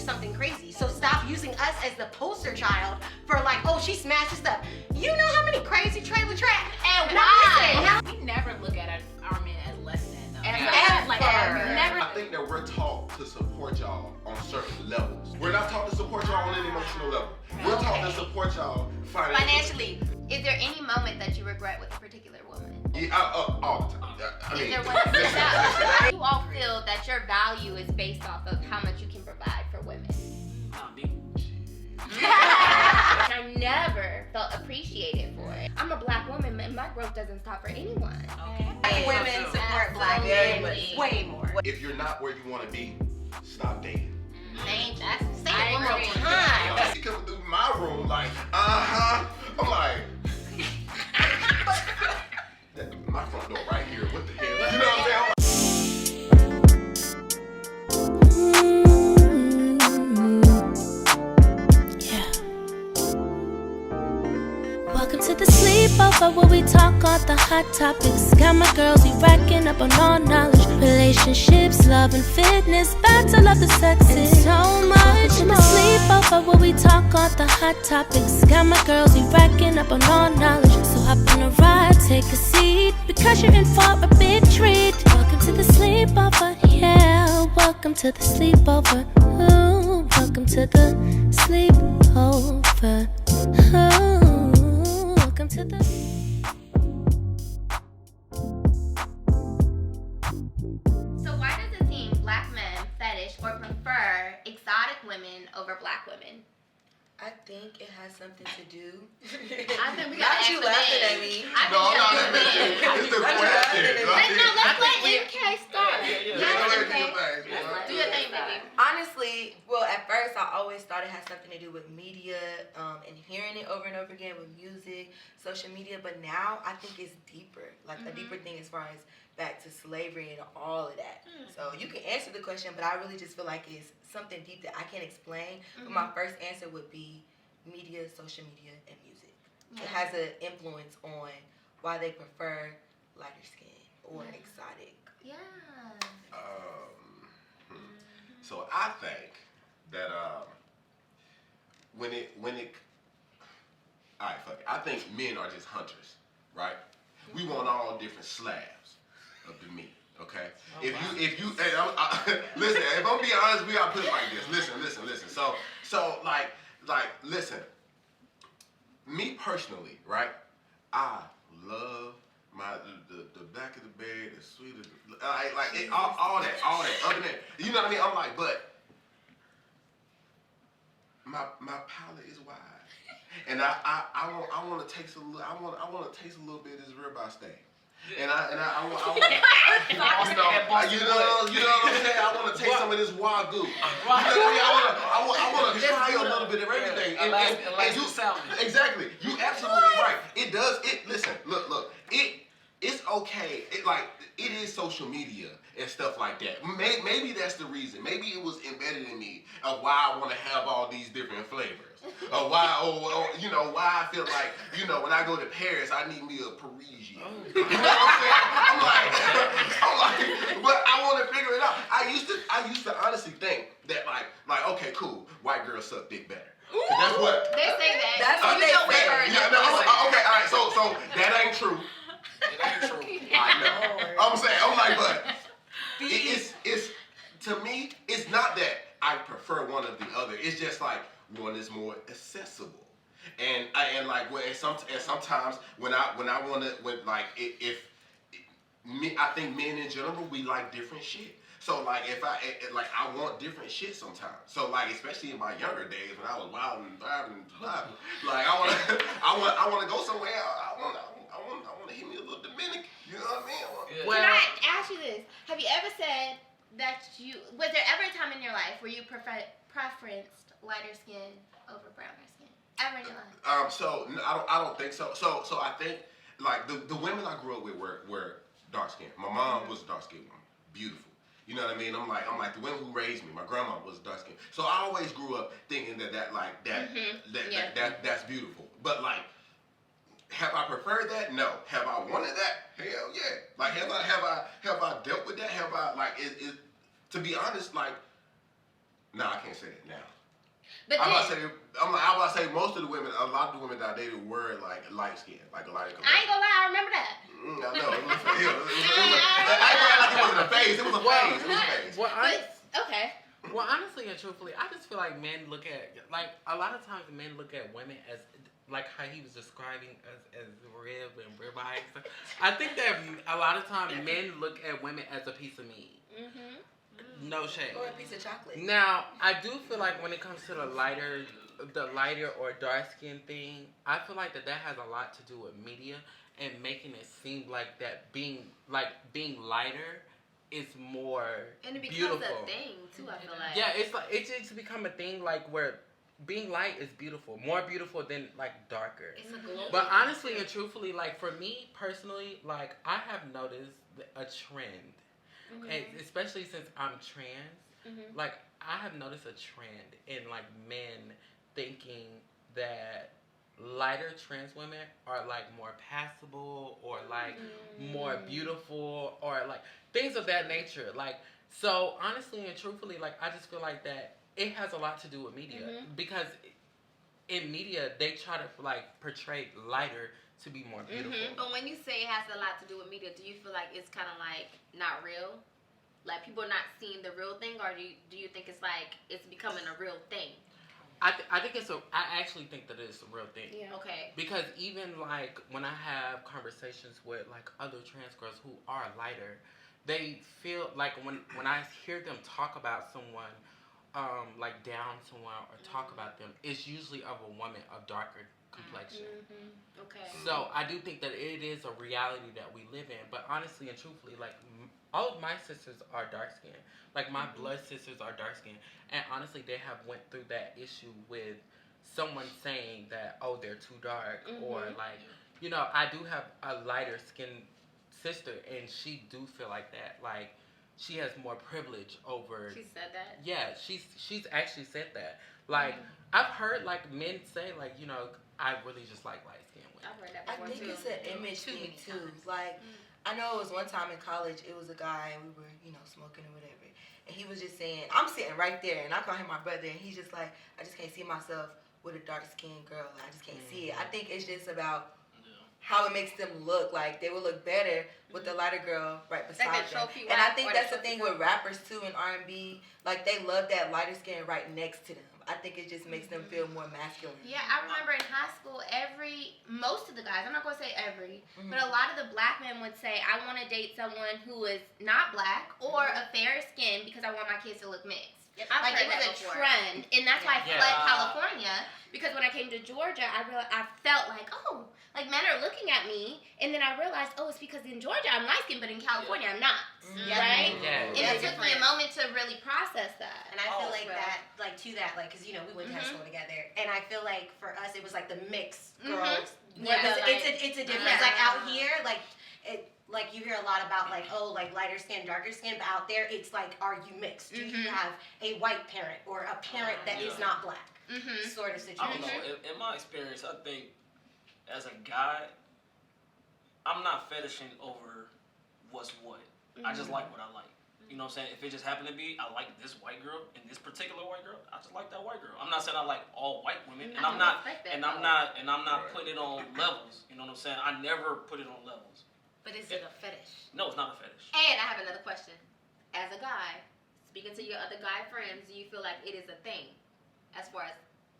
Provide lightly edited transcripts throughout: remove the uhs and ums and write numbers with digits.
something crazy. So stop using us as the poster child for like, oh, she smashes stuff. You know how many crazy trailer trash? And why? We never look at our men as less than though. Ever. Never. I think that we're taught to support y'all on certain levels. We're not taught to support y'all on an emotional level. We're taught to support y'all financially. Is there any moment that you regret with a particular woman? Yeah, all the time. Is there one that you all feel that your value is based off of how much you can provide for women? I never felt appreciated for it. I'm a black woman and my growth doesn't stop for anyone. Black women support black men way more. If you're not where you want to be, stop dating. Say Say it one more agree. time. She come through my room like, I'm like, my front door right here. What the hell? You know what I'm saying? Welcome to the sleepover where we talk all the hot topics. Got my girls, we racking up on all knowledge. Relationships, love and fitness, battle of the sexes, and so much more. The sleepover where we talk all the hot topics. Got my girls, we racking up on all knowledge. So hop on a ride, take a seat, because you're in for a big treat. Welcome to the sleepover, yeah. Welcome to the sleepover. Ooh, welcome to the sleepover. Ooh, welcome to the. So why does it seem black men fetish or prefer exotic women over black women? I think it has something to do. I think we got you laughing at me. No, it's the question. Let's let MK start. Do your thing, baby. Honestly, well, at first I always thought it had something to do with media and hearing it over and over again with music, social media. But now I think it's deeper, like a deeper thing as far as back to slavery and all of that. So you can answer the question, but I really just feel like it's something deep that I can't explain. But my first answer would be media, social media, and music. It has an influence on why they prefer lighter skin or exotic. Yeah. So I think that when it all right, fuck it. I think men are just hunters, right? We want all different slabs of the meat. Okay. If you, hey, listen. If I'm being honest, we gotta put it like this. Listen. So like, listen. Me personally, right? I love the back of the bed, the sweet, all that. Other than, you know what I mean? I'm like, but my palate is wide, and I want to taste a little. I want to taste a little bit of this ribeye steak. And I want you know what I'm saying? I want to taste some of this wagyu. You know what I mean? I want to try a little bit of everything. And you, exactly. You absolutely right. It does. Listen. Look. It's okay. It is social media and stuff like that. Maybe that's the reason. Maybe it was embedded in me of why I want to have all these different flavors. Or why I feel like, when I go to Paris, I need me a Parisian. You know what I'm saying? I'm like, but I want to figure it out. I used to honestly think that like, okay, cool, white girls suck dick better. That's what They say that. That's what they say. Yeah, no, okay, all right. So that ain't true. It ain't true. I know. I'm like, but it's to me, it's not that I prefer one or the other. It's just like one is more accessible, and sometimes when I want to, I think men in general, we like different shit. So like if I want different shit sometimes. So like especially in my younger days when I was wild and thriving, like I want to go somewhere. I want to hit me a little Dominican. You know what I mean? Can I ask you this? Have you ever said that was there ever a time in your life where you preferenced lighter skin over browner skin? Ever in your life? So I don't think so. So I think like the women I grew up with were dark skinned. My mom was a dark skinned woman, beautiful. You know what I mean? I'm like the women who raised me. My grandma was dark skinned. So I always grew up thinking that's beautiful. But like, have I preferred that? No. Have I wanted that? Hell yeah. Like have I dealt with that? Have I like it to be honest, like No, I can't say that now. But I'm then, about to say most of the women, a lot of the women that I dated were like light skinned, like a light complexion. I ain't gonna lie, I remember that. I know. I ain't gonna act like it wasn't a phase. It was a phase. It was a phase. Okay. Well, honestly and truthfully, I just feel like men look at, like, a lot of times men look at women as, like how he was describing us as rib and ribeye and stuff. I think that a lot of times men look at women as a piece of meat. Mm-hmm. No shade. Or a piece of chocolate. Now, I do feel like when it comes to the lighter or dark skin thing, I feel like that has a lot to do with media and making it seem like that being lighter is more And it becomes beautiful. a thing too, I feel like. Yeah, it's like it's just become a thing like where being light is beautiful, more beautiful than like darker. It's a global But honestly and truthfully, like for me personally, like I have noticed a trend. And especially since I'm trans, like I have noticed a trend in like men thinking that lighter trans women are like more passable or like more beautiful or like things of that nature. Like, so honestly and truthfully, like I just feel like that it has a lot to do with media because in media they try to like portray lighter to be more beautiful. But when you say it has a lot to do with media, do you feel like it's kind of like not real? Like people are not seeing the real thing, or do you think it's like it's becoming a real thing? I actually think that it's a real thing. Yeah. Okay. Because even like when I have conversations with like other trans girls who are lighter, they feel like when I hear them talk about someone, like down someone or talk about them, it's usually of a woman of darker complexion. Okay. So I do think that it is a reality that we live in. But honestly and truthfully, like all of my sisters are dark skinned. Like my blood sisters are dark skinned, and honestly, they have went through that issue with someone saying that they're too dark or like I do have a lighter skinned sister, and she do feel like that. Like she has more privilege over. She said that. Yeah, she's actually said that. Like I've heard like men say like I really just like light skinned women. I've heard that I before think too. it's an image thing too. times. Like, I know it was one time in college, it was a guy and we were, smoking or whatever. And he was just saying, I'm sitting right there and I call him my brother and he's just like, I just can't see myself with a dark skinned girl. I just can't see it. I think it's just about how it makes them look. Like they will look better with the lighter girl right beside Like a them. trophy And I wife think or that's the the thing trophy with rappers too in R&B. Like they love that lighter skin right next to them. I think it just makes them feel more masculine. Yeah, I remember in high school, most of the guys, I'm not going to say every, but a lot of the black men would say, I want to date someone who is not black or a fair skin because I want my kids to look mixed. Yep, I've Like it heard was that a before. trend, and that's why I Yeah. fled California, because when I came to Georgia, I felt like, like men are looking at me, and then I realized, it's because in Georgia I'm light skinned, but in California I'm not, right? Yeah. And it took me a moment to really process that. And I feel like well. that, like to that, like, cause we went to high school together, and I feel like for us it was like the mixed girls. Yeah, Because like- it's a difference. Like out here, like you hear a lot about like lighter skin, darker skin, but out there it's like, are you mixed? Do you have a white parent or a parent that is not black? Sort of situation. I don't know. In my experience, I think as a guy, I'm not fetishing over what's what. I just like what I like. You know what I'm saying? If it just happened to be, I like this white girl and this particular white girl, I just like that white girl. I'm not saying I like all white women, and I'm not putting it on levels. You know what I'm saying? I never put it on levels. But is it a fetish? No, it's not a fetish. And I have another question. As a guy, speaking to your other guy friends, do you feel like it is a thing as far as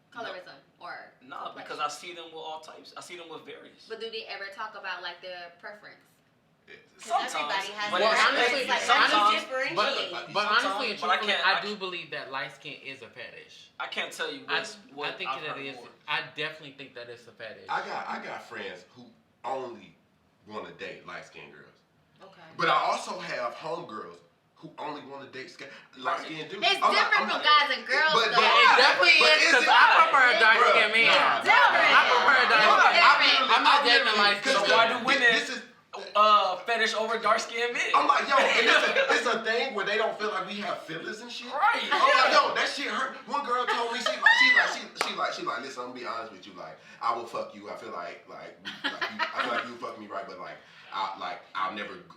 colorism or Nah, because I see them with all types. I see them with various. But do they ever talk about like their preference? Sometimes. Everybody has But their honestly, like sometimes- differentiate. But honestly and But I truthfully, can't- I do believe that light skin is a fetish. I can't tell you I what think I've that heard is. more. I definitely think that it's a fetish. I got friends who only want to date light skinned girls. Okay. But I also have homegirls who only want to date light skinned dudes. It's different from guys and girls, But though. It definitely But is is because it- I prefer a dark skinned man. Nah. I prefer a dark skinned man. I'm not dating a light So skinned why man. do women This is. fetish over dark skinned men? I'm like, yo, and it's a thing where they don't feel like we have feelings and shit. Right. I'm like, yo, that shit hurt. One girl told me, she like, listen, I'm gonna be honest with you, like, I will fuck you. I feel like I feel like you fuck me right, but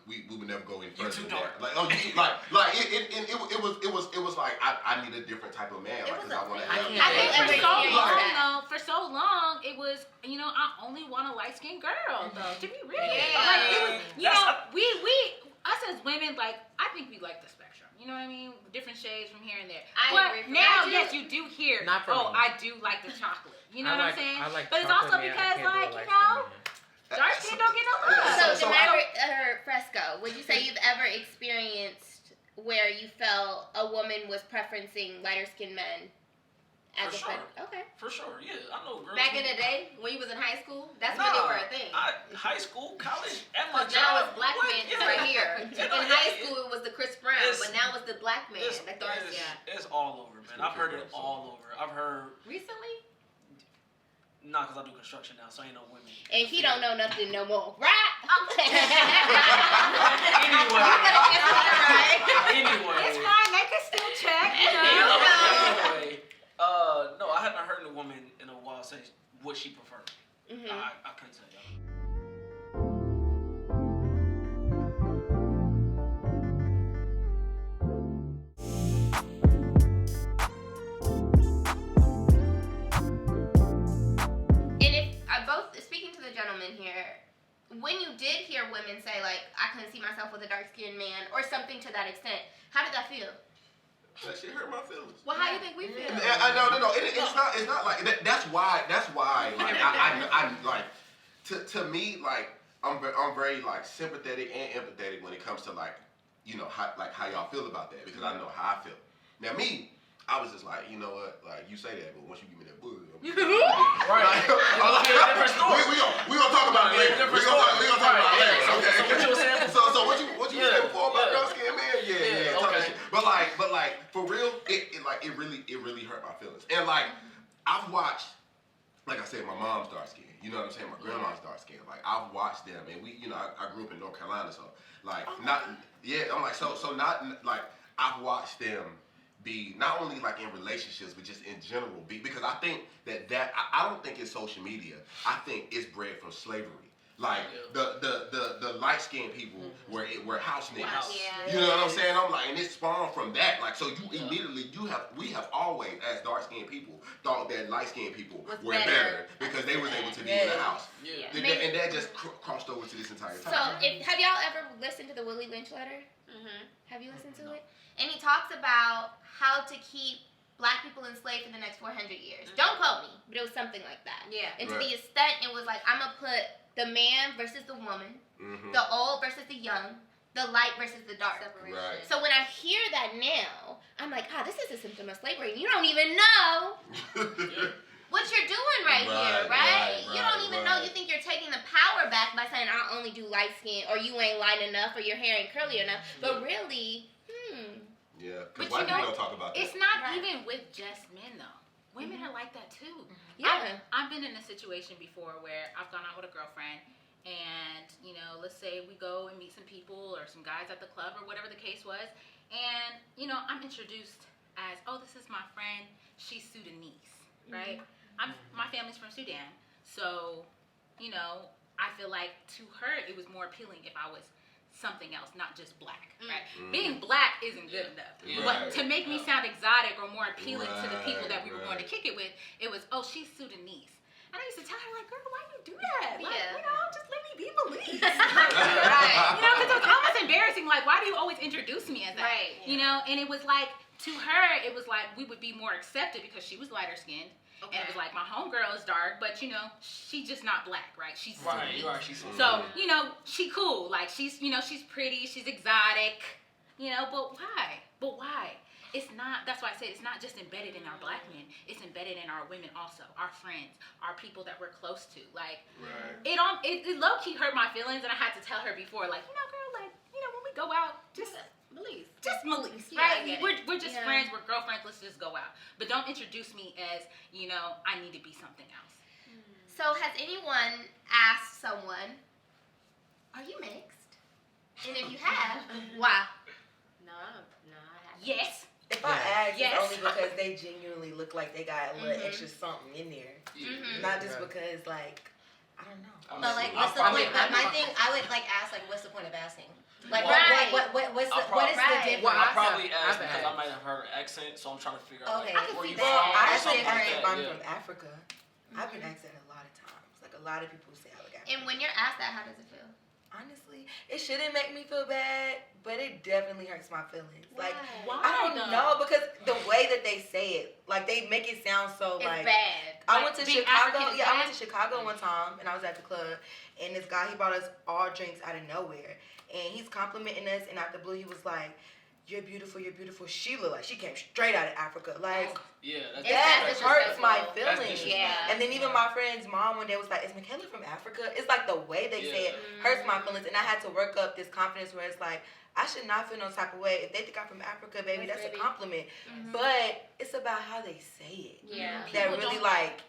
we would never go any further than that. Like, it was like I need a different type of man, like, because I want to have. I think for so long, for so long, it was, I only want a light skinned girl, though. To be real, Yeah. like it was, we us as women, like I think we like the spectrum. You know what I mean? Different shades from here and there. I agree. Now, yes, you do hear. Not for me. I do like the chocolate. You know what I'm saying? I like but it's also chocolate, man. because, I can't do like, a dark skin don't get no love. So, Fresco, would you say you've ever experienced where you felt a woman was preferencing lighter skinned men as For a sure. friend? Okay. For sure, yeah. I know girls. Back in the day, when you was in high school, that's when they were a thing. High school, college, at my Because now job. it's black what? men Yeah. right here. You In know, high school, it was the Chris Brown, but now it's the black man. It's, The dark skin. it's all over, man. I've heard it all over. I've heard. Recently? Nah, because I do construction now, so ain't no women. And he don't know nothing no more, right? Anyway. It's fine. They can still check. Anyway, no, I haven't heard a woman in a while say what she preferred. I couldn't tell y'all. And if both speaking to the gentleman here, when you did hear women say like, I couldn't see myself with a dark skinned man or something to that extent, how did that feel? That shit hurt my feelings. Well, how do you think we feel? No. It's not like that. That's why. Like I'm like, to me, like I'm very like sympathetic and empathetic when it comes to like, how y'all feel about that, because I know how I feel. Now me, I was just like, you know what, like you say that, but once you give me that booty, Right. Different story. We gonna talk about it later. We gonna talk about it later. Okay. So what you were saying? So what you said before about dark skin man? Yeah. Talk that shit. But like for real, it really hurt my feelings. And like I've watched, like I said, my mom's dark skin. You know what I'm saying? My grandma's dark skin. Like I've watched them, and I grew up in North Carolina, so like I'm like so not like I've watched them be not only like in relationships, but just in general. Because I think that I don't think it's social media. I think it's bred from slavery. Like the light skinned people were house niggas. Yeah. You know what I'm saying? I'm like, and it spawned from that. Like, so you immediately we have always, as dark skinned people, thought that light skinned people were better because they was able to be in the house. Yeah. And that just crossed over to this entire So, time. have y'all ever listened to the Willie Lynch letter? Mm-hmm. Have you listened to it? And he talks about how to keep black people enslaved for the next 400 years. Don't quote me, but it was something like that. Yeah. And to the extent it was like, I'm going to put the man versus the woman, the old versus the young, the light versus the dark. Right. So when I hear that now, I'm like, this is a symptom of slavery. You don't even know what you're doing right here, right? You don't even know. You think you're taking the power back by saying, I only do light skin, or you ain't light enough, or your hair ain't curly enough. But really, Yeah, But because white people don't talk about that. It's not even with just men, though. Women are like that, too. Yeah. I've been in a situation before where I've gone out with a girlfriend, and, let's say we go and meet some people or some guys at the club or whatever the case was, and, I'm introduced as, this is my friend, she's Sudanese, right? My family's from Sudan, so, I feel like to her it was more appealing if I was something else, not just black, right? Being black isn't good enough. But to make me sound exotic or more appealing to the people that we were going to kick it with, it was, she's Sudanese. And I used to tell her, like, girl, why you do that? Like, just let me be Meleeze. Right. Because it was almost embarrassing. Like, why do you always introduce me as that? Right. And it was like, to her, it was like we would be more accepted because she was lighter skinned. Okay. And it was like, my homegirl is dark, but, she's just not black, right? She's Sudanese. Right, she's So, she cool. Like, she's pretty, she's exotic, but why? It's not, that's why I said it's not just embedded in our black men, it's embedded in our women also, our friends, our people that we're close to. Like, it low-key hurt my feelings, and I had to tell her before, like, girl, like, when we go out, just Meleeze. Just Meleeze, right? We're just friends, we're girlfriends, let's just go out. But don't introduce me as, I need to be something else. So has anyone asked someone, are you mixed? And if you have, why? No, I haven't. Yes. If I ask, it's only because they genuinely look like they got a little extra something in there. Not just because, like, I don't know. But like, what's the point? But my thing, I would like ask like, what's the point of asking? Like, Right. what is the difference? Well, I probably I've asked because I asked. might have heard an accent, so I'm trying to figure out Okay. like, I can where see you that. from. I or actually something heard like if I'm that. from Africa. I've been asked that a lot of times. Like a lot of people say I look African. And when you're asked that, how does it feel? Honestly, it shouldn't make me feel bad, but it definitely hurts my feelings. Like Why I don't though? know because the way that they say it, like they make it sound so It's like. bad. I Like, went to being Chicago. African is Yeah, I bad? went to Chicago one time, and I was at the club, and this guy he bought us all drinks out of nowhere, and he's complimenting us, and out the blue he was like, "You're beautiful, you're beautiful." She looked like she came straight out of Africa. Like Yeah, that's that That's hurts my disrespectful. That's feelings. disrespectful. Yeah. And then even my friend's mom one day was like, "Is Michaela from Africa?" It's like the way they say it hurts my feelings, and I had to work up this confidence where it's like, I should not feel no type of way. If they think I'm from Africa, baby, that's a compliment. But it's about how they say it. Yeah. That People really don't-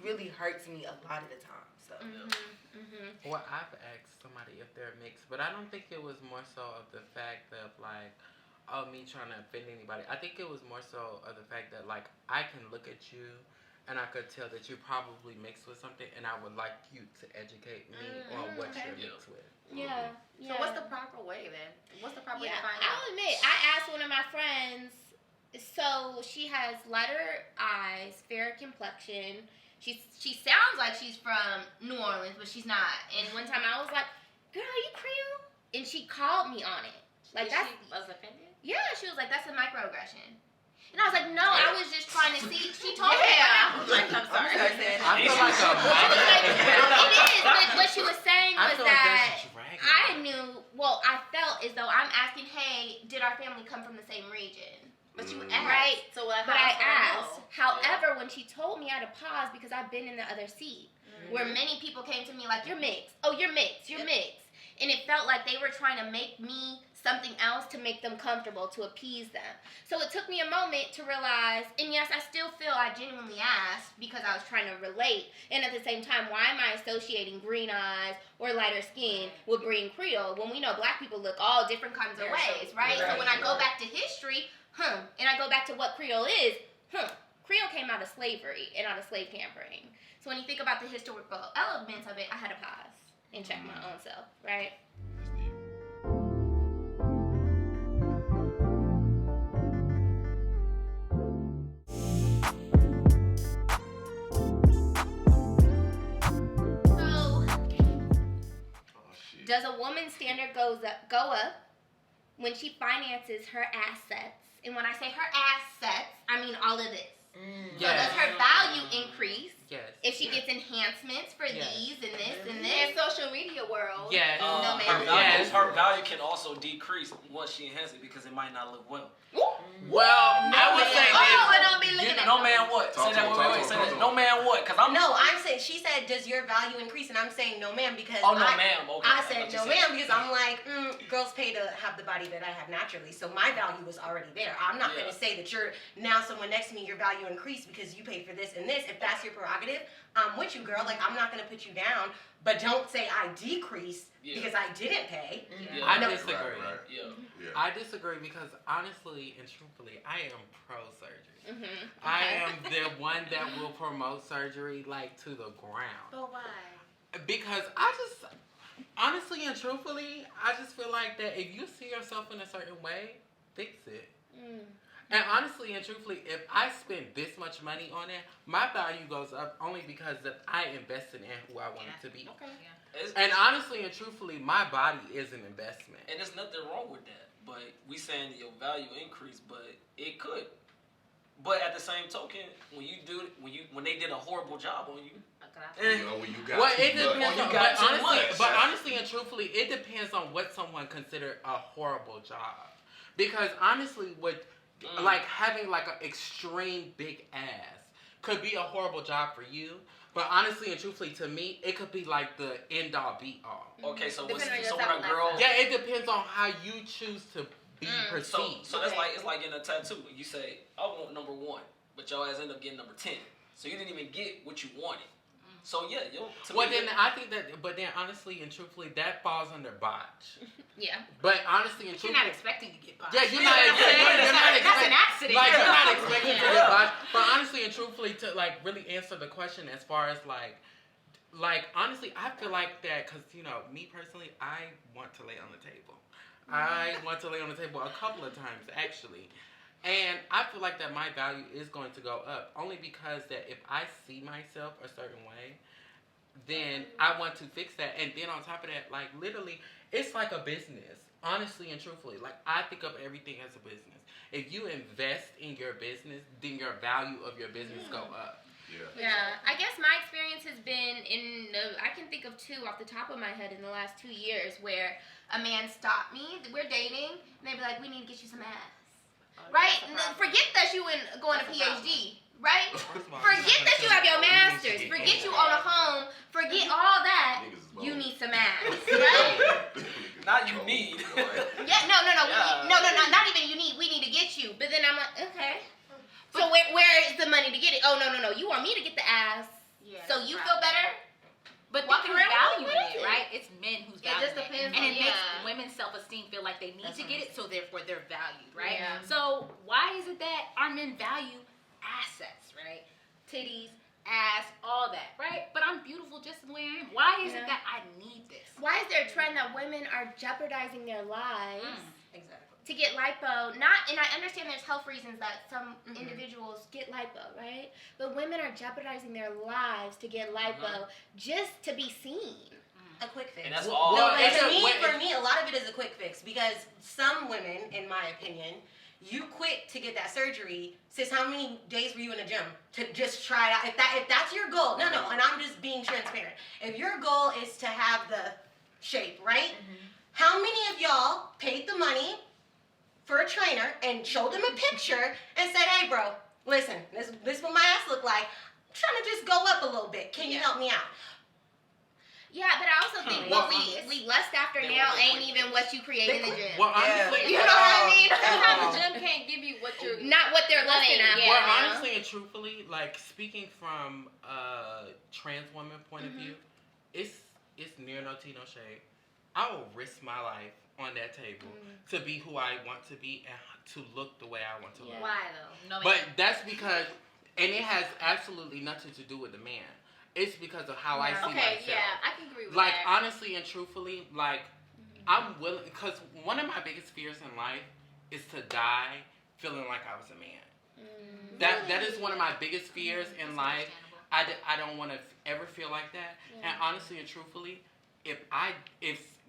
really hurts me a lot of the time. So Well, I've asked somebody if they're mixed, but I don't think it was more so of the fact of like, oh, me trying to offend anybody. I think it was more so of the fact that like I can look at you and I could tell that you're probably mixed with something, and I would like you to educate me on what you're mixed with. Yeah. So what's the proper way then? What's the proper way to find out? I'll admit, I asked one of my friends. So she has lighter eyes, fair complexion. She sounds like she's from New Orleans, but she's not. And one time I was like, "Girl, are you Creole?" And she called me on it. Like She that's was offended? yeah. She was like, "That's a microaggression." And I was like, "No, I was just trying to see." She told me. I'm sorry. I feel like She was like, it is, but what she was saying I was feel like that that's dragging. I knew. Well, I felt as though I'm asking, "Hey, did our family come from the same region?" But you asked. Right. So like, But I how asked. However, when she told me, I had to pause because I've been in the other seat where many people came to me like, "You're mixed. Oh, you're mixed. You're mixed." And it felt like they were trying to make me something else to make them comfortable, to appease them. So it took me a moment to realize, and yes, I still feel I genuinely asked because I was trying to relate. And at the same time, why am I associating green eyes or lighter skin with being Creole when we know black people look all different kinds of ways, right? So when I go back to history, and I go back to what Creole is, Creole came out of slavery and out of slave tampering. So when you think about the historical elements of it, I had to pause and check my own self, right? So, does a woman's standard go up when she finances her assets? And when I say her assets, I mean all of this. So does her value increase Yes. if she gets enhancements for these and this and In this? social media world. Yes. No, ma'am. Her value can also decrease once she enhances it because it might not look well. Well, I would say Oh, this. don't be looking at No man what? Say that. Wait. Say that. No man what? Because I'm. No, I'm saying, she said, does your value increase? And I'm saying, no, ma'am, because Oh no, ma'am. Okay. I said, no, ma'am, because I'm like, girls pay to have the body that I have naturally. So my value was already there. I'm not going to say that you're now someone next to me, your value increased because you paid for this and this. If that's your prerogative, I'm with you, girl. Like, I'm not going to put you down. But don't say I decreased because I didn't pay. Yeah. I No. disagree. Right. Yeah. I disagree because honestly and truthfully, I am pro surgery. Mm-hmm. I am the one that will promote surgery like to the ground. But why? Because I just, honestly and truthfully, I just feel like that if you see yourself in a certain way, fix it. And honestly and truthfully, if I spend this much money on it, my value goes up only because that I invested in who I want it to be. Okay. And honestly and truthfully, my body is an investment. And there's nothing wrong with that. But we saying your value increased, but it could. But at the same token, when they did a horrible job on you, When you got Well, too it much. depends You on, got too much. but honestly and truthfully, it depends on what someone considered a horrible job. Because honestly, like having like an extreme big ass could be a horrible job for you. But honestly and truthfully, to me, it could be like the end all be all. okay, so Depending on when your a girl, Yeah, it depends on how you choose to be perceived. so that's like it's like getting a tattoo. You say I want number 1, but your ass end up getting number 10. So you didn't even get what you wanted. So yeah, then I think that, but then honestly and truthfully, that falls under botch. Yeah. But honestly and You're truthfully, not expecting to get botched. yeah, you're not expecting. That's an accident. Like you're not expecting to get botched. But honestly and truthfully, to like really answer the question as far as like, like, honestly, I feel like that because, you know, me personally, I want to lay on the table. I want to lay on the table a couple of times, actually. And I feel like that my value is going to go up only because that if I see myself a certain way, then I want to fix that. And then on top of that, like, literally, it's like a business, honestly and truthfully. Like, I think of everything as a business. If you invest in your business, then your value of your business go up. Yeah, I guess my experience has been I can think of two off the top of my head in the last 2 years where a man stopped me, we're dating, and they'd be like, we need to get you some ass. Right? Forget that you going to PhD, right? Forget that you have your master's. Forget you own a home. Forget all that. You need some ass, right? Not you need. Yeah, no. Not even you need. We need to get you. But then I'm like, okay. So where is the money to get it? Oh, no. You want me to get the ass so you feel better? But Walk who's around valuing with it, right? It's men who's valuing just depends it. And on- it makes women's self-esteem feel like they need to get it, so therefore they're valued, right? Yeah. So why is it that our men value assets, right? Titties, ass, all that, right? But I'm beautiful just the way I am. Why is it that I need this? Why is there a trend that women are jeopardizing their lives Exactly. to get lipo? And I understand there's health reasons that some individuals get lipo, right? But women are jeopardizing their lives to get lipo just to be seen. A quick fix. And that's all. No, it's to a- me, when- for me, a lot of it is a quick fix because some women, in my opinion, you quit to get that surgery. Sis, how many days were you in the gym to just try it out? If that's your goal, no, and I'm just being transparent. If your goal is to have the shape, right? How many of y'all paid the money for a trainer and showed them a picture and said, hey, bro, listen, this is what my ass look like. I'm trying to just go up a little bit. Can you help me out? Yeah, but I also think what we lust after now ain't even what you create in the gym. Well, honestly, You know what I mean? Sometimes the gym can't give you what you're Not what they're lusting after. well, now. honestly and truthfully, like, speaking from a trans woman point of view, it's near no tea, no shade. I will risk my life on that table to be who I want to be and to look the way I want to look. Why though? No, But that's because, and it has absolutely nothing to do with the man. It's because of how I see Okay, myself. yeah, I can agree with Like, that. honestly and truthfully, like, I'm willing, because one of my biggest fears in life is to die feeling like I was a man. That is one of my biggest fears in life. I don't want to ever feel like that. And honestly and truthfully, if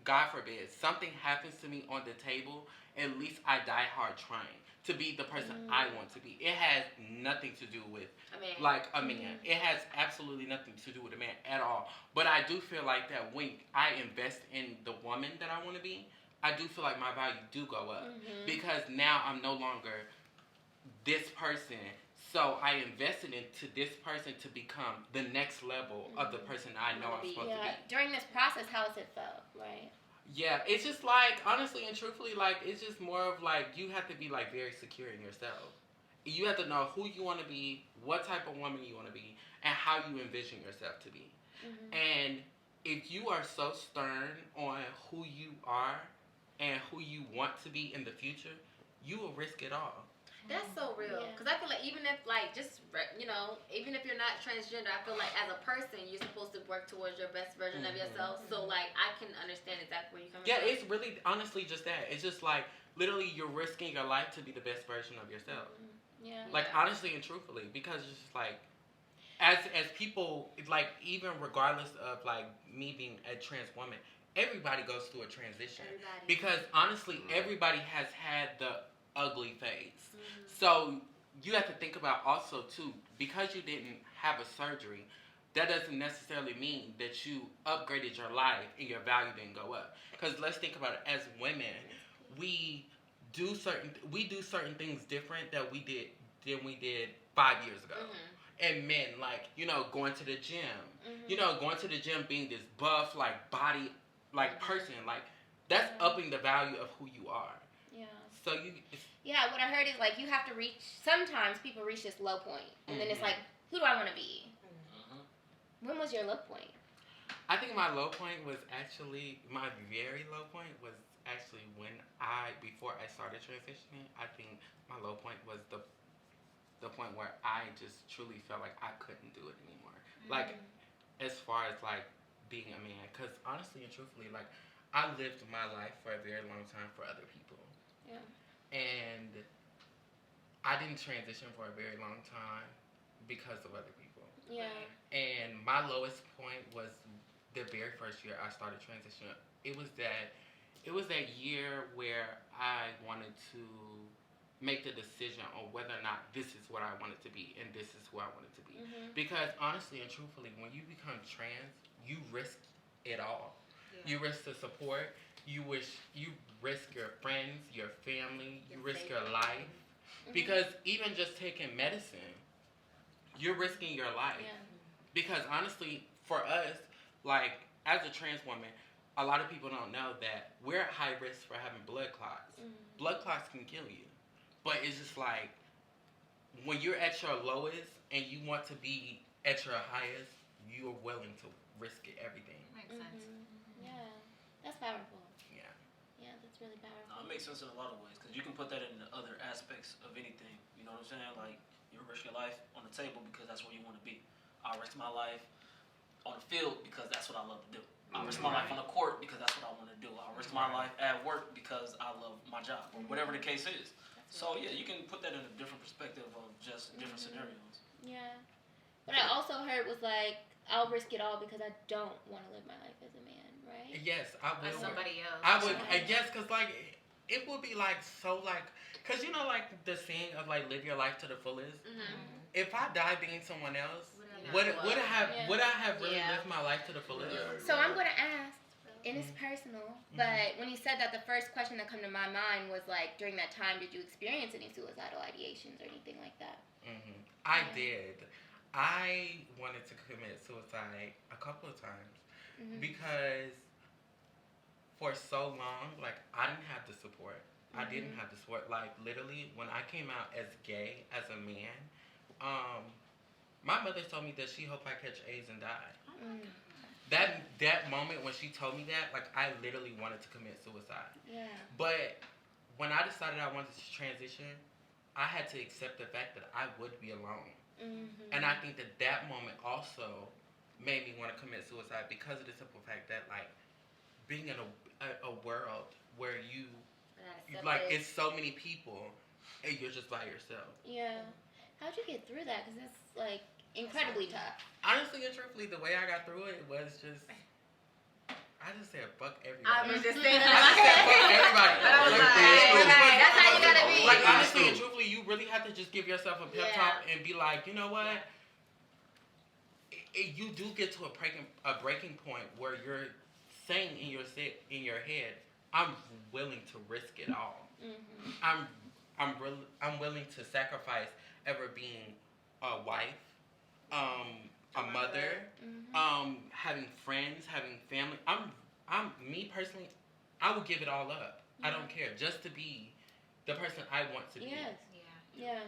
God forbid something happens to me on the table, at least I die hard trying to be the person I want to be. It has nothing to do with like a man. It has absolutely nothing to do with a man at all. But I do feel like that when I invest in the woman that I want to be, I do feel like my value do go up because now I'm no longer this person. So I invested into this person to become the next level of the person I know I'm supposed to be. During this process, how has it felt, right? Yeah, it's just like, honestly and truthfully, like, it's just more of like, you have to be like very secure in yourself. You have to know who you want to be, what type of woman you want to be, and how you envision yourself to be. And if you are so stern on who you are and who you want to be in the future, you will risk it all. That's so real. Because I feel like even if, like, just, you know, even if you're not transgender, I feel like as a person, you're supposed to work towards your best version of yourself. So, like, I can understand exactly where you're coming from. Yeah, it's really, honestly, just that. It's just like, literally, you're risking your life to be the best version of yourself. Like, honestly and truthfully, because it's just like, as people, like, even regardless of, like, me being a trans woman, everybody goes through a transition. Because, honestly, everybody has had the ugly phase. So you have to think about also too, because you didn't have a surgery, that doesn't necessarily mean that you upgraded your life and your value didn't go up. Because let's think about it, as women, we do certain things different than we did 5 years ago. And men, like, you know, going to the gym, you know, going to the gym, being this buff, like, body, like, person, like, that's upping the value of who you are. So what I heard is like you have to sometimes people reach this low point and then it's like, who do I want to be? When was your low point? I think my low point was actually, my very low point was actually before I started transitioning. I think my low point was the point where I just truly felt like I couldn't do it anymore. Like, as far as like being a man, because honestly and truthfully, like I lived my life for a very long time for other people. Yeah. And I didn't transition for a very long time because of other people. Yeah. And my lowest point was the very first year I started transitioning. It was that year where I wanted to make the decision on whether or not this is what I wanted to be and this is who I wanted to be. Because honestly and truthfully, when you become trans, you risk it all. Yeah. You risk the support. You risk your friends, your family. You risk your life. Because even just taking medicine, you're risking your life. Yeah. Because honestly, for us, like as a trans woman, a lot of people don't know that we're at high risk for having blood clots. Blood clots can kill you. But it's just like, when you're at your lowest and you want to be at your highest, you're willing to risk it, everything. Makes sense. Yeah, that's powerful. Yeah. Yeah, that's really powerful. No, it makes sense in a lot of ways, because you can put that in other aspects of anything. You know what I'm saying? Like, you risk your life on the table because that's where you want to be. I risk my life on the field because that's what I love to do. I risk my life on the court because that's what I want to do. I risk my life at work because I love my job, or whatever the case is. So yeah, you can put that in a different perspective of just different scenarios. Yeah. What I also heard was like, I'll risk it all because I don't want to live my life as a man, right? Yes, I would. As somebody else. I would. Yes, because like it would be like so like, because you know like the saying of like live your life to the fullest. If I die being someone else, would I have really lived my life to the fullest? So I'm gonna ask, and it's personal, but when you said that, the first question that came to my mind was like, during that time, did you experience any suicidal ideations or anything like that? I did. I wanted to commit suicide a couple of times because for so long, like I didn't have the support. I didn't have the support. Like literally, when I came out as gay, as a man, my mother told me that she hoped I catch AIDS and die. That moment when she told me that, like I literally wanted to commit suicide. Yeah. But when I decided I wanted to transition, I had to accept the fact that I would be alone. And I think that moment also made me want to commit suicide because of the simple fact that like being in a world where you like it's so many people and you're just by yourself. Yeah. How'd you get through that? Because it's like incredibly tough. Honestly and truthfully, the way I got through it was just, I just said fuck everybody. I was just saying that. I just said fuck everybody. That's how you gotta be. Like honestly and truthfully, you really have to just give yourself a pep talk and be like, you know what? You do get to a breaking point where you're saying in your head, I'm willing to risk it all. I'm willing to sacrifice ever being a wife, a mother, having friends, having family. I'm me personally, I would give it all up. I don't care, just to be the person I want to be. Yes. Yeah.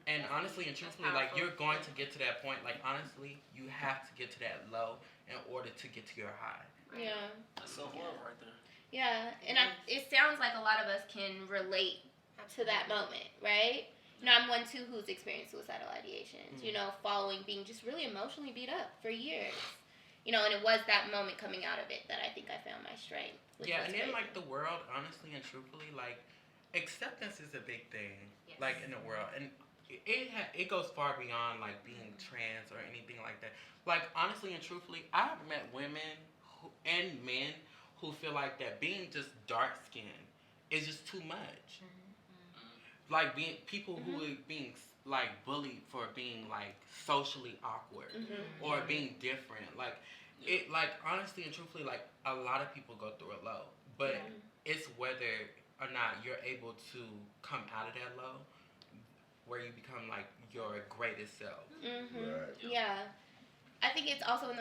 And honestly and truthfully, like you're going to get to that point. Like honestly, you have to get to that low in order to get to your high. Yeah. That's self-love right there. Yeah, and it sounds like a lot of us can relate to that moment, right? You know, I'm one too who's experienced suicidal ideations. You know, following being just really emotionally beat up for years. You know, and it was that moment coming out of it that I think I found my strength. Yeah, and then like the world, honestly and truthfully, like acceptance is a big thing, like in the world, and it goes far beyond like being trans or anything like that. Like honestly and truthfully, I've met women and men who feel like that being just dark skinned is just too much. Like being people who are being like bullied for being like socially awkward or being different. Like it, like honestly and truthfully, like a lot of people go through a low, but it's whether or not you're able to come out of that low where you become like your greatest self. Right. Yeah. I think it's also in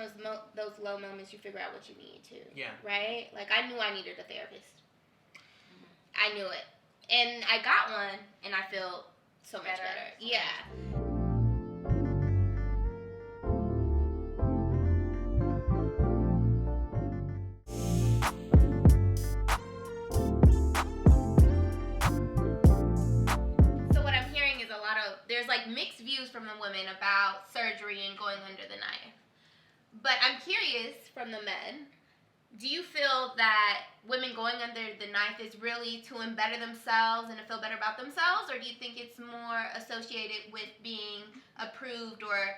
those low moments you figure out what you need too. Yeah. Right? Like I knew I needed a therapist. I knew it. And I got one and I feel so much better. Yeah. So what I'm hearing is there's like mixed views from the women about surgery and going under the knife. But I'm curious from the men, do you feel that women going under the knife is really to better themselves and to feel better about themselves, or do you think it's more associated with being approved or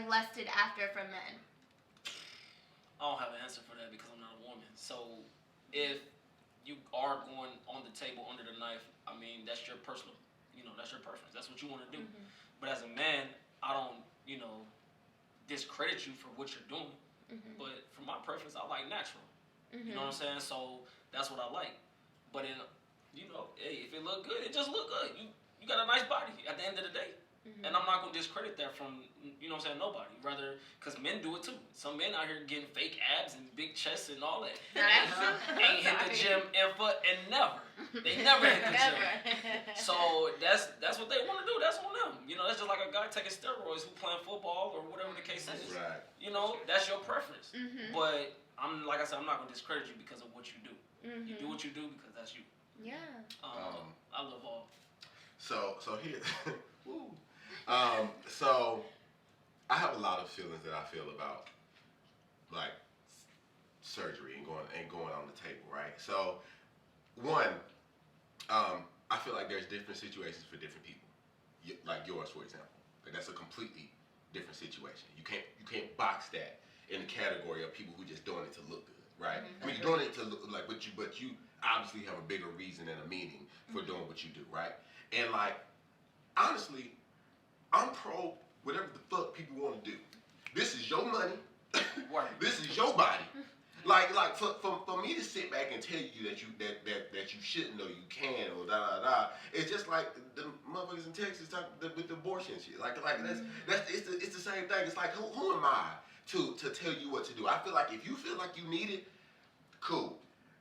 lusted after from men? I don't have an answer for that because I'm not a woman. So if you are going on the table under the knife, I mean, that's your personal, that's your preference. That's what you want to do. Mm-hmm. But as a man, I don't, discredit you for what you're doing. Mm-hmm. But for my preference, I like natural. Mm-hmm. You know what I'm saying? So that's what I like. But hey, if it look good, it just look good. You got a nice body at the end of the day. Mm-hmm. And I'm not going to discredit that from, nobody. Rather, because men do it too. Some men out here getting fake abs and big chests and all that. Ain't hit the gym and never. They never hit the gym. So that's what they want to do. That's on them. That's just like a guy taking steroids who playing football or whatever the case is. Right. That's your preference. Mm-hmm. But like I said, I'm not going to discredit you because of what you do. Mm-hmm. You do what you do because that's you. Yeah. I love all. So here, woo. So I have a lot of feelings that I feel about like surgery and going on the table, right? So one, I feel like there's different situations for different people, like yours, for example. Like that's a completely different situation. You can't box that in the category of people who just doing it to look good, right? Mm-hmm. I mean, you're doing it to look like, but you obviously have a bigger reason and a meaning for doing what you do, right? And like, honestly, I'm pro whatever the fuck people want to do. This is your money. This is your body. Like for me to sit back and tell you that you shouldn't or you can or it's just like the motherfuckers in Texas with the abortion shit. Like it's the same thing. It's like who am I to tell you what to do? I feel like if you feel like you need it, cool.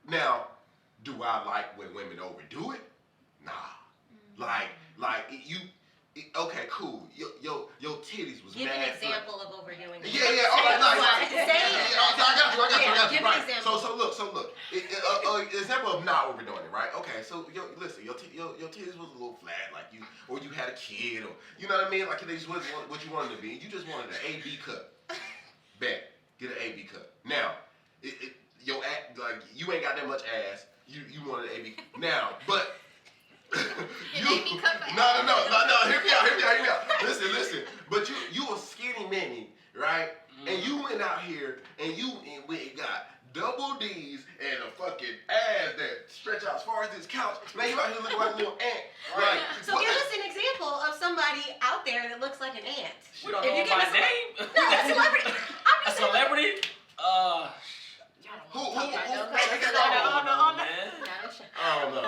Now, do I like when women overdo it? Nah. Okay, cool. Your titties was Give mad. an example of overdoing it. Yeah. All right, I got you. Give an example. So look. Example of not overdoing it, right? Okay, so listen, your titties was a little flat, like you had a kid, or you know what I mean? Like this wasn't what you wanted to be. You just wanted an A/B cut. Bet, get an A/B cut. Now, your act, like you ain't got that much ass. You wanted an A/B. Now, but. No. Hear me out. Listen. But you a skinny mini, right? Mm. And you went out here and you got double D's and a fucking ass that stretch out as far as this couch. Now you out here looking like a little ant, right? So give us an example of somebody out there that looks like an ant. We don't know my name. No, a celebrity. A celebrity? Who? I don't know.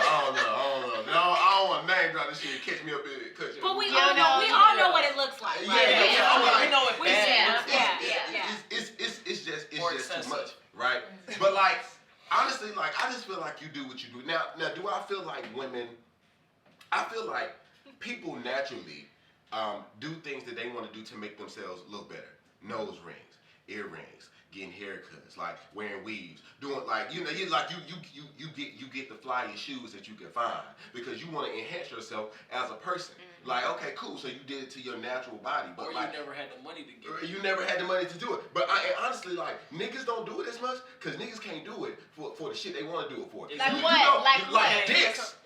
No, I don't want to name drop this shit. Catch me up in it. But we all know what it looks like. Right? Yeah. We know it bad. It's just too much, right? But like, honestly, like I just feel like you do what you do. Now, do I feel like women? I feel like people naturally do things that they want to do to make themselves look better. Nose rings, earrings, getting haircuts, like wearing weaves, doing like you get the flyest shoes that you can find because you want to enhance yourself as a person. Mm-hmm. Like, okay, cool. So you did it to your natural body, but or like you never had the money to get it. You never had the money to do it. But honestly, like niggas don't do it as much because niggas can't do it for the shit they want to do it for. Like what? Like dicks.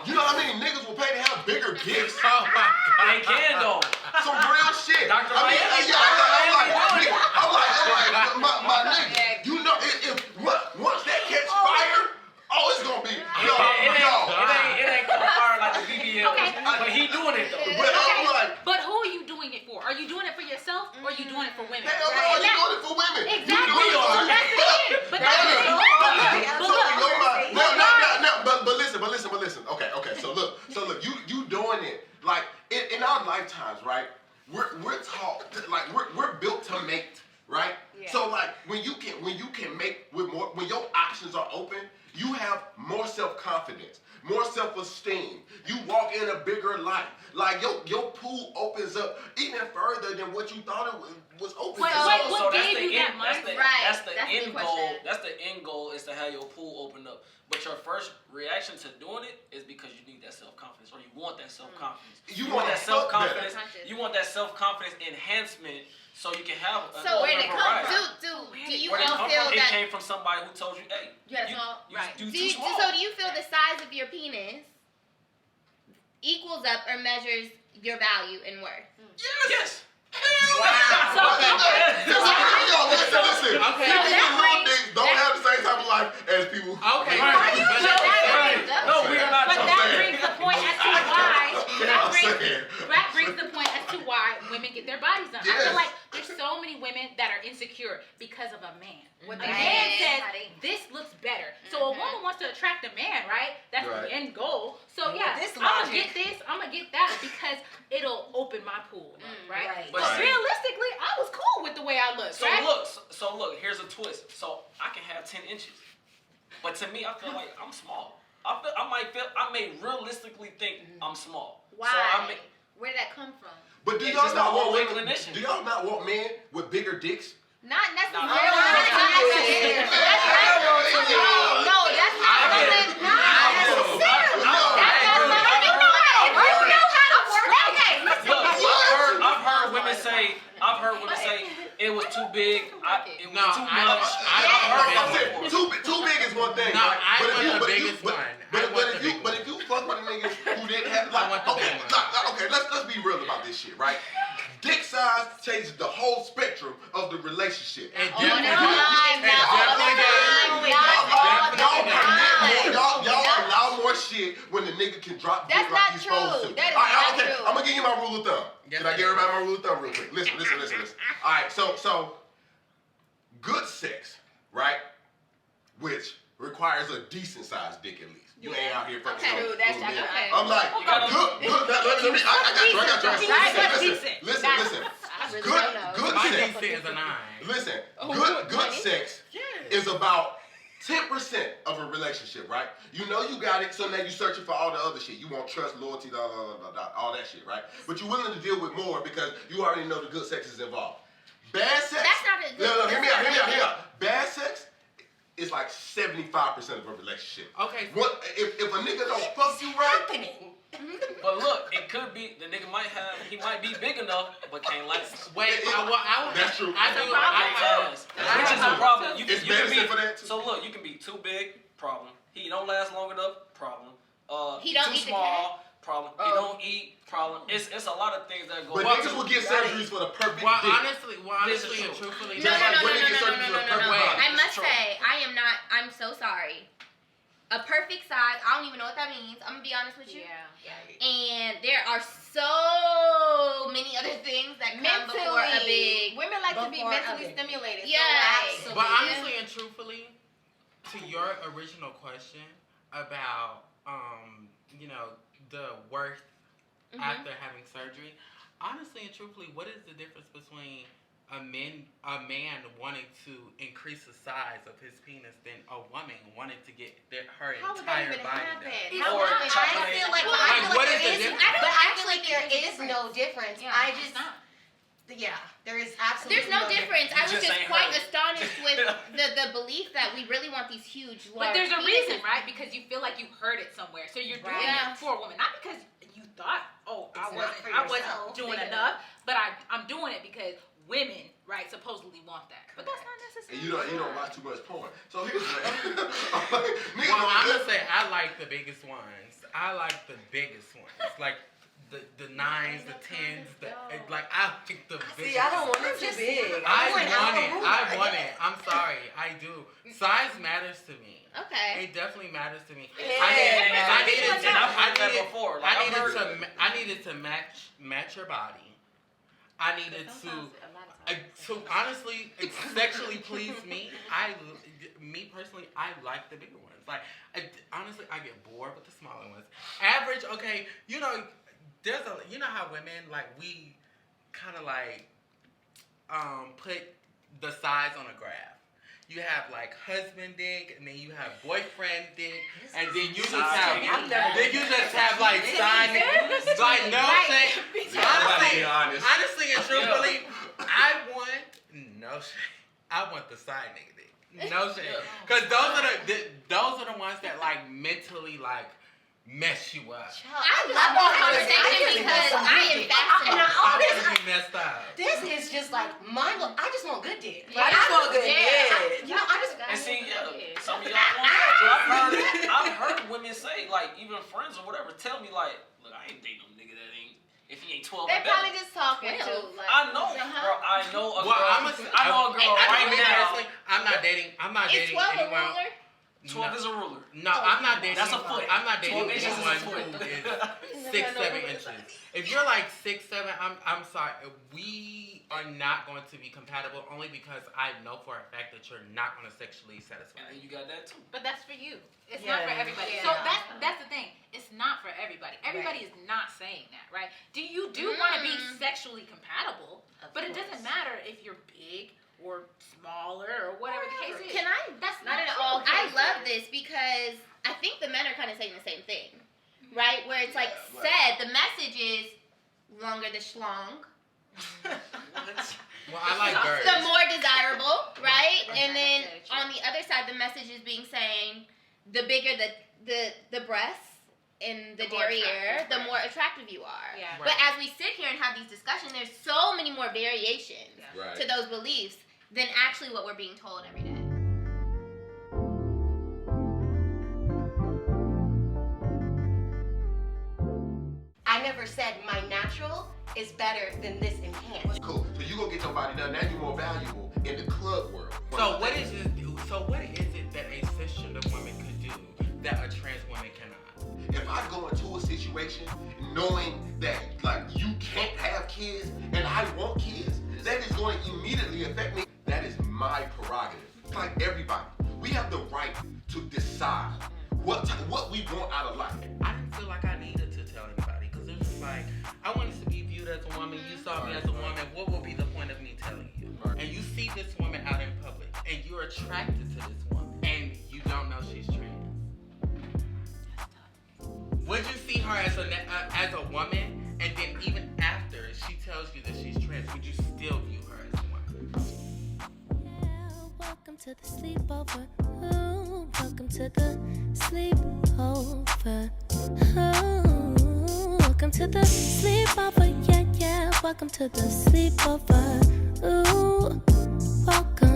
You know what I mean? Niggas will pay to have bigger dicks. Oh my God. They can though. Some real shit. Dr. I'm like, my nigga, you know, if once that catch fire, it's gonna be it ain't gonna fire like the BBL. Okay. But he doing it though. But who are you doing it for? Are you doing it for yourself or are you doing it for women? Hell no, you doing it for women. Exactly. You doing it for women. But that's the thing. But listen. Okay. So look, you doing it like in our lifetimes, right? We're taught like we're built to mate, right? Yeah. So like when you can make with more, when your options are open, you have more self-confidence, more self-esteem. You walk in a bigger light. Like your pool opens up even further than what you thought it was open. What gave you that mindset? That's the end goal. That's the end goal is to have have your pool opened up. But your first reaction to doing it is because you need that self-confidence, or you want that self-confidence. You want that self-confidence. better. You want that self-confidence enhancement, so you can have a So where did it come variety. from? Do you Where did it come feel from? It that? came from somebody who told you, hey, You got a small, right? you Do too you, small. so do you feel the size of your penis equals up or measures your value and worth? Yes. Listen. Okay. People with little dicks don't have the same type of life as people. Okay. Right. No, we are not. But I'm that saying. brings the point as to why. I'm saying. That brings the point as to why women get their bodies done. I Yes. feel like there's so many women that are insecure because of a man. When the Right. man says Right. this looks better, so a woman wants to attract a man, right? That's Right. the end goal. So With yeah, this I'm gonna logic. get this, I'm gonna get that because it'll open my pool, right? right. But Right. realistically, I was cool with the way I looked, So right? look, here's a twist. So I can have 10 inches, but to me, I feel like I'm small. I may realistically think I'm small. Why? So Where did that come from? But do It's y'all just not my want own women? inclination. Do y'all not want men with bigger dicks? Not necessarily. No, I've heard women say it was too big. It was too much. Too big is one thing. No, right? I But if want you- the but if you- biggest but- one. But I want the if big you one. but if you fuck with a nigga who didn't have I want the okay, big one. okay, let's be real about this shit, right? Dick size changes the whole spectrum of the relationship. It You- definitely you- does. Y'all allow more shit when the nigga can drop dick That's like not he's supposed true. to. That is Alright, not okay, true. I'm gonna give you my rule of thumb. Yes, Can I it give is. everybody my rule of thumb real quick? Listen. Alright, so good sex, right? Which requires a decent sized dick at least. You ain't out here fucking Okay, some that's little true. nigga. Okay. I'm like, You gotta- good. Let me. I got you. Listen. I really Good don't know. My sex. decent is a 9. Listen, Oh, good sex is about 10% of a relationship, right? You know you got it, so now you're searching for all the other shit. You want trust, loyalty, all that shit, right? But you're willing to deal with more because you already know the good sex is involved. Bad sex. That's not a good. No, hear me that's not out. Bad sex is like 75% of a relationship. Okay. What if a nigga don't fuck you right? Happening. But look, it could be the nigga he might be big enough, but can't last. Wait, That's true. I do. Can't last. Which is a problem. You It's can be. medicine for that too. So look, you can be too big, problem. He don't last long enough, problem. He don't too eat the small, problem. He don't eat, problem. It's a lot of things that go. But niggas will get surgeries for the perfect Well, dick. honestly This is and true. truthfully, No. Just like women get surgeries for the perfect Wait. body. I must True. say, I'm so sorry. A perfect size, I don't even know what that means. I'm gonna be honest with you. And there are so many other things that come before a big. Women like to be before mentally a big. stimulated. Yeah. So But honestly and truthfully, to your original question about the worth after having surgery, honestly and truthfully, what is the difference between a man wanting to increase the size of his penis than a woman wanting to get her how would that entire even body happen? done? How Or would that chocolate. I feel like, Like, what is the difference? but I feel like there is difference. no difference. Yeah, I it's just, not. there is absolutely There's no difference. I was just just ain't quite heard. astonished with the belief that we really want these huge, large But there's a penises. reason, right? Because you feel like you heard it somewhere, so you're doing Right. it for a woman, not because you thought, It's I not for wasn't yourself. doing Think of enough, but I'm doing it because women, right, supposedly want that. But that's not necessary. And you don't watch too much porn. So here's the thing. Well, I'm gonna say I like the biggest ones. I like the biggest ones, like the 9s, the 10s. I think the biggest. See, I don't want it too big. I want it. I'm sorry, I do. Size matters to me. Okay. It definitely matters to me. And I've heard that before. Like, I needed to match your body. I needed to honestly sexually please me. Me personally, I like the bigger ones. Like, honestly, I get bored with the smaller ones. Average, okay, there's how women, like, we kind of like put the size on a graph. You have like husband dick, and then you have boyfriend dick, and then you just have like side dick. Like, no, honestly and truthfully, I want want the side nigga dick. No shit. Because those are the ones that like mentally like mess you up. I love this conversation because I am fascinated. I messed up. This is just like mind blowing. I just want good dick. I just want good dick. You know, I just. And see, some of y'all want that. I've heard women say, like, even friends or whatever, tell me, like, look, I ain't dating no nigga that ain't, if he ain't 12 They're or probably better. just talking to. Like, I know, bro. I know a girl. I know a girl right now. I'm not dating is 12 a anyone. ruler? 12 is a ruler. No, I'm not dating. That's a foot. I'm not dating 12 inches is a anyone foot. who is 6'7" inches. If you're like 6'7", I'm sorry. We are not going to be compatible only because I know for a fact that you're not going to sexually satisfy. And you got that too. But that's for you. It's not for everybody. So that's the thing. It's not for everybody. Everybody is not saying that, right? You want to be sexually compatible, but it doesn't matter if you're big or smaller or whatever the case is. That's not at all. I love this because I think the men are kind of saying the same thing, right? Where it's like said, the message is longer the schlong. Well, I like girls. The more desirable, right? And then on the other side, the message is being saying the bigger the breasts and the derriere, the more attractive you are. Yeah. But as we sit here and have these discussions, there's so many more variations to those beliefs than actually what we're being told every day. I never said my natural is better than this enhanced. Cool. So you gonna get your body done. Now you're more valuable in the club world. So what is it that a cisgender woman could do that a trans woman cannot? If I go into a situation knowing that like you can't have kids and I want kids, that is going to immediately affect me. That is my prerogative. Like everybody, we have the right to decide what we want out of life. I didn't feel like I needed to tell anybody because it was just like I wanted to be viewed as a woman. You saw me as a woman. What will be the point of me telling you? And you see this woman out in public, and you're attracted to this woman, and you don't know she's trans. Would you see her as a woman, and then even after she tells you that she's trans, would you still view her as a woman? Yeah, welcome to the sleepover. Ooh, welcome to the sleepover. Ooh, welcome to the sleepover. Yeah, welcome to the sleepover. Ooh, welcome.